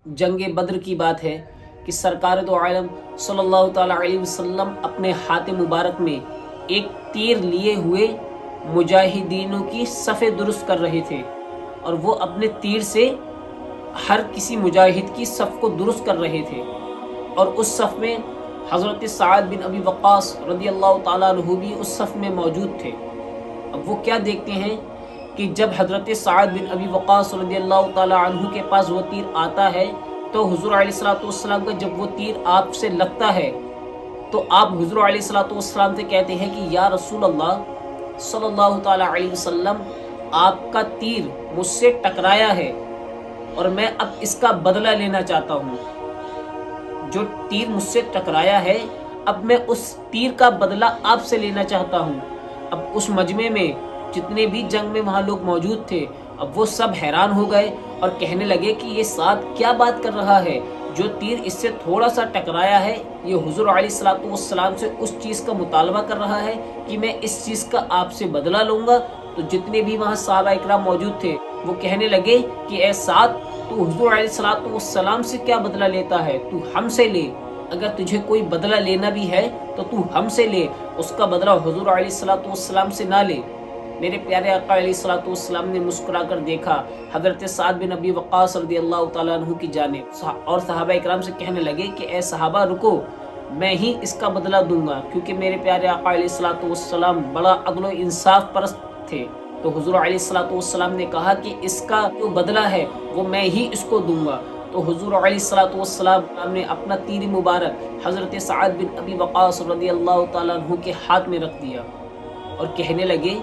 جنگ بدر کی بات ہے کہ سرکار دو عالم صلی اللہ تعالیٰ علیہ وسلم اپنے ہاتھ مبارک میں ایک تیر لیے ہوئے مجاہدینوں کی صفیں درست کر رہے تھے، اور وہ اپنے تیر سے ہر کسی مجاہد کی صف کو درست کر رہے تھے، اور اس صف میں حضرت سعد بن ابی وقاص رضی اللہ تعالیٰ عنہ بھی اس صف میں موجود تھے۔ اب وہ کیا دیکھتے ہیں کہ جب حضرت سعد بن ابی وقاص رضی اللہ تعالیٰ عنہ کے پاس وہ تیر آتا ہے تو حضور علیہ الصلوۃ والسلام کا جب وہ تیر آپ سے لگتا ہے تو آپ حضور علیہ الصلوۃ والسلام سے کہتے ہیں کہ یا رسول اللہ صلی اللہ تعالیٰ علیہ وسلم، آپ کا تیر مجھ سے ٹکرایا ہے اور میں اب اس کا بدلہ لینا چاہتا ہوں۔ جو تیر مجھ سے ٹکرایا ہے اب میں اس تیر کا بدلہ آپ سے لینا چاہتا ہوں۔ اب اس مجمع میں جتنے بھی جنگ میں وہاں لوگ موجود تھے اب وہ سب حیران ہو گئے اور کہنے لگے کہ یہ سعد کیا بات کر رہا ہے، جو تیر اس سے تھوڑا سا ٹکرایا ہے یہ حضور علیہ الصلوۃ والسلام سے اس چیز کا مطالبہ کر رہا ہے کہ میں اس چیز کا آپ سے بدلہ لوں گا۔ تو جتنے بھی وہاں صحابہ اکرام موجود تھے وہ کہنے لگے کہ اے سعد، تو حضور علیہ الصلوۃ والسلام سے کیا بدلہ لیتا ہے، تو ہم سے لے، اگر تجھے کوئی بدلہ لینا بھی ہے تو ہم سے لے، اس کا بدلہ حضور علیہ الصلوۃ والسلام سے نہ لے۔ میرے پیارے آقا علیہ الصلوۃ والسلام نے مسکرا کر دیکھا حضرت سعد بن ابی وقاص رضی اللہ تعالیٰ عنہ کی جانب، اور صحابہ اکرام سے کہنے لگے کہ اے صحابہ رکو، میں ہی اس کا بدلہ دوں گا، کیونکہ میرے پیارے آقا علیہ الصلوۃ والسلام بڑا عدل و انصاف پرست تھے۔ تو حضور علیہ الصلوۃ والسلام نے کہا کہ اس کا جو بدلہ ہے وہ میں ہی اس کو دوں گا۔ تو حضور علیہ الصلوۃ والسلام نے اپنا تیر مبارک حضرت سعد بن ابی وقاص رضی اللہ تعالیٰ عنہ کے ہاتھ میں رکھ دیا اور کہنے لگے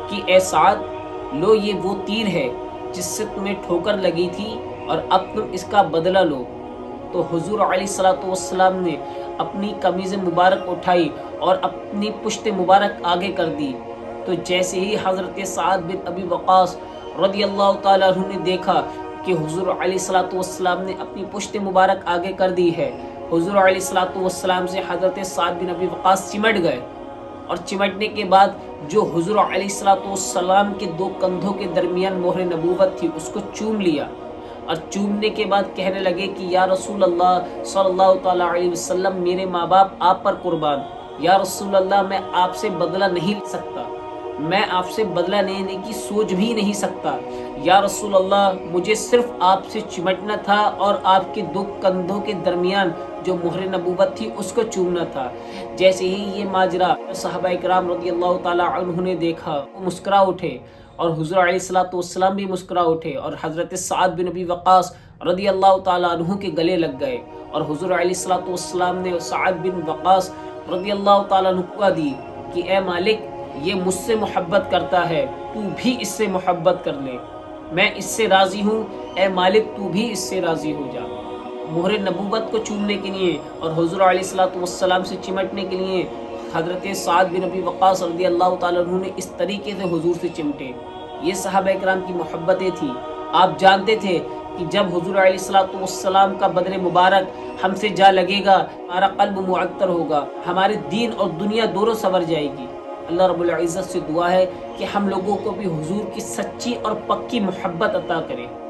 کہ اے سعد، لو یہ وہ تیر ہے جس سے تمہیں ٹھوکر لگی تھی اور اب تم اس کا بدلہ لو۔ تو حضور علیہ الصلوۃ والسلام نے اپنی قمیض مبارک اٹھائی اور اپنی پشت مبارک آگے کر دی۔ تو جیسے ہی حضرت سعد بن ابی وقاص رضی اللہ تعالیٰ عنہ نے دیکھا کہ حضور علیہ الصلوۃ والسلام نے اپنی پشت مبارک آگے کر دی ہے، حضور علیہ الصلوۃ والسلام سے حضرت سعد بن ابی وقاص چمٹ گئے، اور چمٹنے کے بعد جو حضور علیہ الصلوۃ والسلام کے دو کندھوں کے درمیان مہر نبوت تھی اس کو چوم لیا، اور چومنے کے بعد کہنے لگے کہ یا رسول اللہ صلی اللہ تعالیٰ علیہ وسلم، میرے ماں باپ آپ پر قربان، یا رسول اللہ میں آپ سے بدلہ نہیں لے سکتا، میں آپ سے بدلہ لینے کی سوچ بھی نہیں سکتا، یا رسول اللہ مجھے صرف آپ سے چمٹنا تھا اور آپ کے دو کندھوں کے درمیان جو مہر نبوت تھی اس کو چومنا تھا۔ جیسے ہی یہ ماجرا صحابہ اکرام رضی اللہ تعالیٰ عنہ نے دیکھا وہ مسکرا اٹھے، اور حضور علیہ الصلوۃ والسلام بھی مسکرا اٹھے، اور حضرت سعد بن ابی وقاص رضی اللہ تعالیٰ عنہ کے گلے لگ گئے، اور حضور علیہ الصلوۃ والسلام نے سعد بن وقاص رضی اللہ تعالیٰ عنہ کو دی کہ اے مالک، یہ مجھ سے محبت کرتا ہے، تو بھی اس سے محبت کر لے، میں اس سے راضی ہوں، اے مالک تو بھی اس سے راضی ہو جا۔ مہر نبوت کو چومنے کے لیے اور حضور علیہ الصلوۃ والسلام سے چمٹنے کے لیے حضرت سعد بن ابی وقاص رضی اللہ تعالیٰ عنہ نے اس طریقے سے حضور سے چمٹے۔ یہ صحابہ اکرام کی محبتیں تھیں۔ آپ جانتے تھے کہ جب حضور علیہ الصلوۃ والسلام کا بدن مبارک ہم سے جا لگے گا ہمارا قلب معطر ہوگا، ہمارے دین اور دنیا دونوں سنور جائے گی۔ اللہ رب العزت سے دعا ہے کہ ہم لوگوں کو بھی حضور کی سچی اور پکی محبت عطا کرے۔